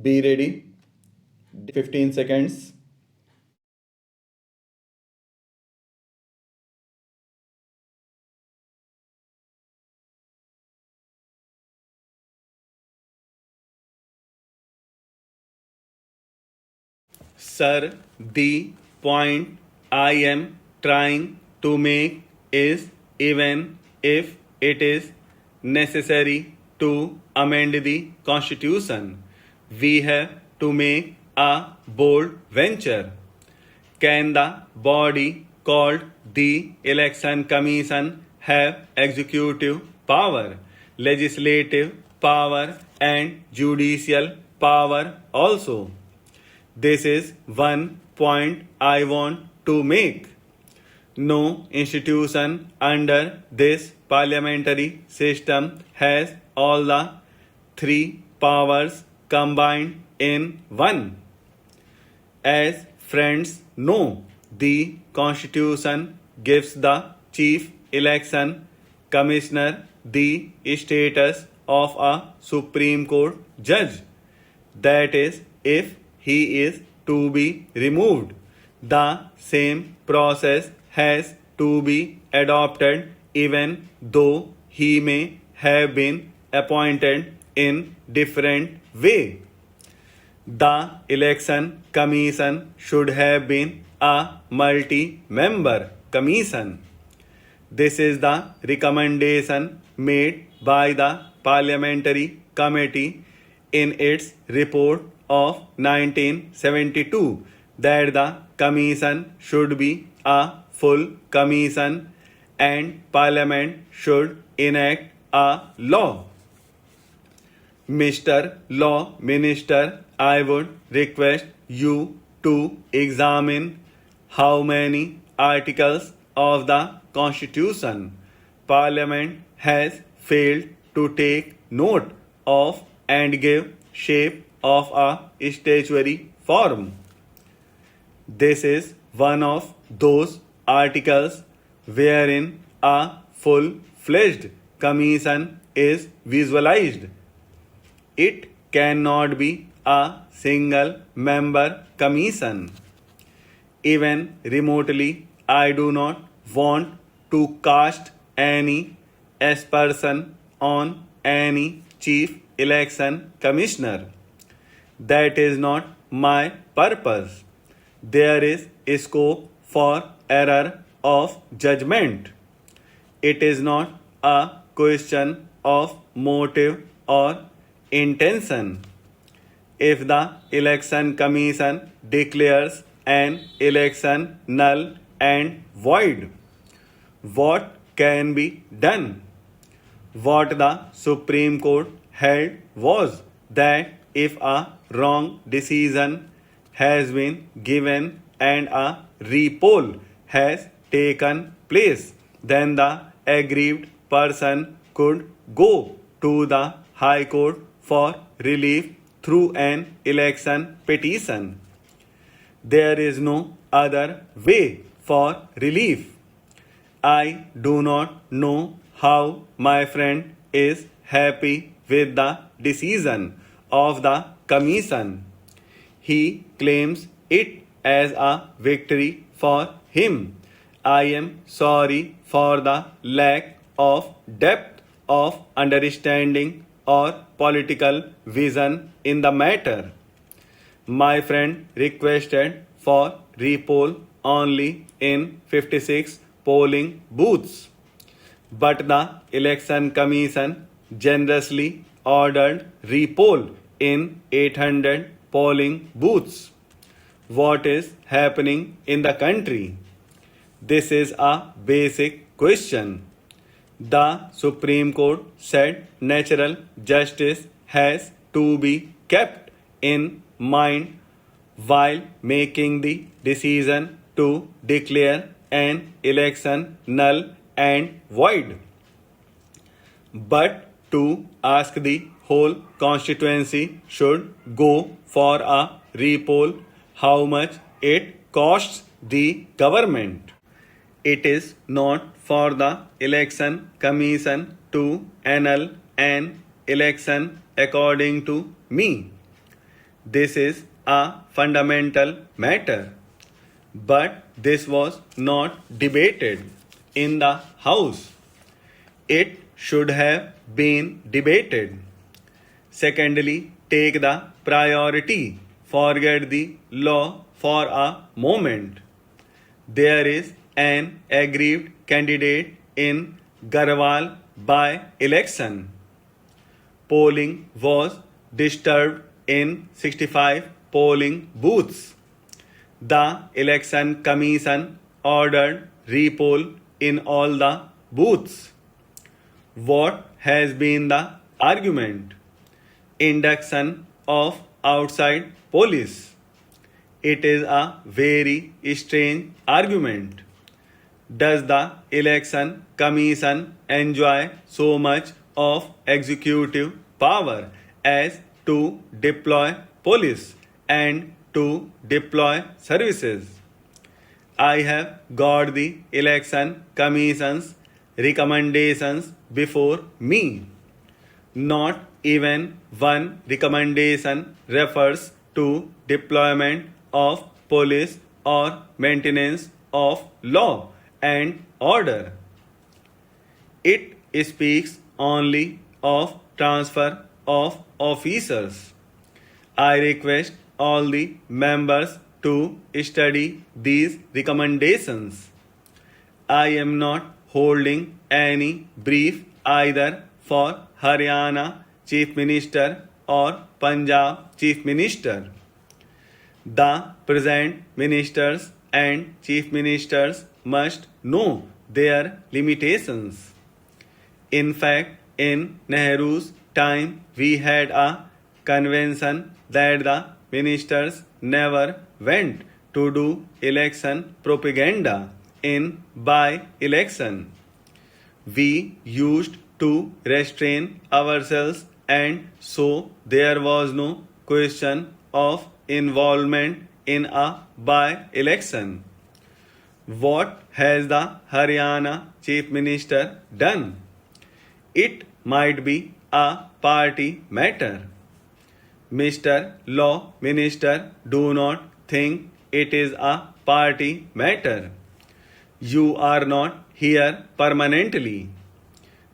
Be ready. 15 seconds. Sir, the point I am trying to make is even if it is necessary to amend the constitution, we have to make a bold venture. Can the body called the Election Commission have executive power, legislative power, and judicial power also? This is one point I want to make. No institution under this parliamentary system has all the three powers combined in one. As friends know, the Constitution gives the Chief Election Commissioner the status of a Supreme Court judge. That is, if he is to be removed, the same process has to be adopted even though he may have been appointed in different way. The election commission should have been a multi-member commission. This is the recommendation made by the parliamentary committee in its report of 1972 that the commission should be a full commission and parliament should enact a law. Mr. Law Minister, I would request you to examine how many articles of the Constitution Parliament has failed to take note of and give shape of a statutory form. This is one of those articles wherein a full fledged commission is visualized. It cannot be a single member commission. Even remotely, I do not want to cast any aspersion on any chief election commissioner. That is not my purpose. There is scope for error of judgment. It is not a question of motive or intention. If the election commission declares an election null and void, what can be done? What the Supreme Court held was that if a wrong decision has been given and a repoll has taken place, then the aggrieved person could go to the High Court for relief through an election petition. There is no other way for relief. I do not know how my friend is happy with the decision of the commission. He claims it as a victory for him. I am sorry for the lack of depth of understanding or political vision in the matter. My friend requested for repoll only in 56 polling booths, but the election commission generously ordered repoll in 800 polling booths. What is happening in the country? This is a basic question. The Supreme Court said natural justice has to be kept in mind while making the decision to declare an election null and void. But to ask the whole constituency should go for a repoll how much it costs the government. It is not for the election commission to annul an election according to me. this is a fundamental matter. But this was not debated in the House. It should have been debated. Secondly, take the priority. Forget the law for a moment. There is an aggrieved candidate in Garhwal by election. Polling was disturbed in 65 polling booths. The Election Commission ordered repoll in all the booths. What has been the argument? Induction of outside police. It is a very strange argument. Does the Election Commission enjoy so much of executive power as to deploy police and to deploy services? I have got the Election Commission's recommendations before me. Not even one recommendation refers to deployment of police or maintenance of law and order. It speaks only of transfer of officers. I request all the members to study these recommendations. I am not holding any brief either for Haryana Chief Minister or Punjab Chief Minister. The present ministers and chief ministers must know their limitations. In fact, in Nehru's time, we had a convention that the ministers never went to do election propaganda in by-election. We used to restrain ourselves, and so there was no question of involvement in a by-election. What has the Haryana Chief Minister done? It might be a party matter. Mr. Law Minister, do not think it is a party matter. You are not here permanently.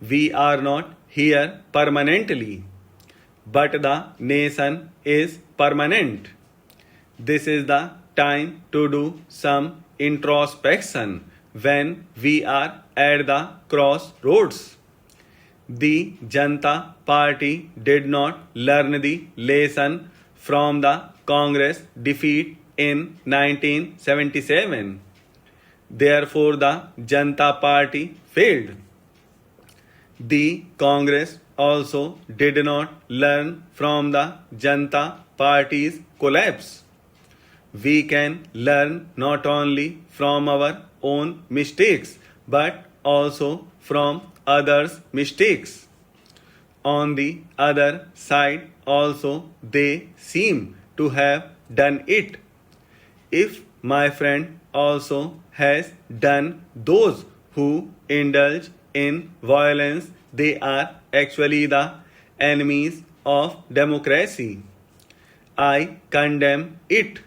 We are not here permanently. But the nation is permanent. This is the time to do some introspection when we are at the crossroads. The Janata Party did not learn the lesson from the Congress defeat in 1977. Therefore, the Janata Party failed. The Congress also did not learn from the Janata Party's collapse. We can learn not only from our own mistakes but also from others' mistakes. On the other side, also they seem to have done it. If my friend also has done, those who indulge in violence, they are actually the enemies of democracy. I condemn it.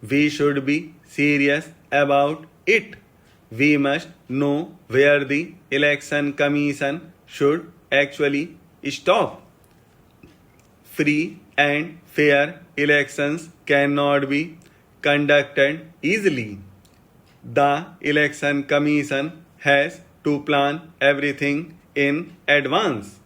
We should be serious about it. We must know where the Election Commission should actually stop. Free and fair elections cannot be conducted easily. The Election Commission has to plan everything in advance.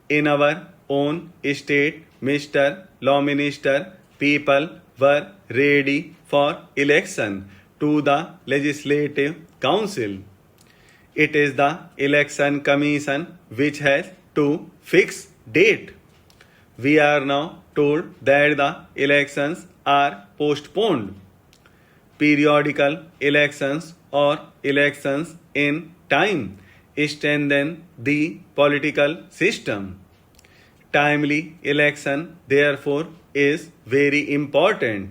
In our own state, Mr. Law Minister, people were ready for election to the Legislative Council. It is the Election Commission which has to fix date. We are now told that the elections are postponed. Periodical elections or elections in time strengthen the political system. Timely election, therefore, is very important.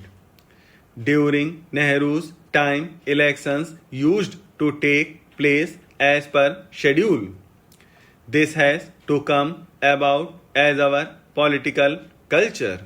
During Nehru's time, elections used to take place as per schedule. This has to come about as our political culture.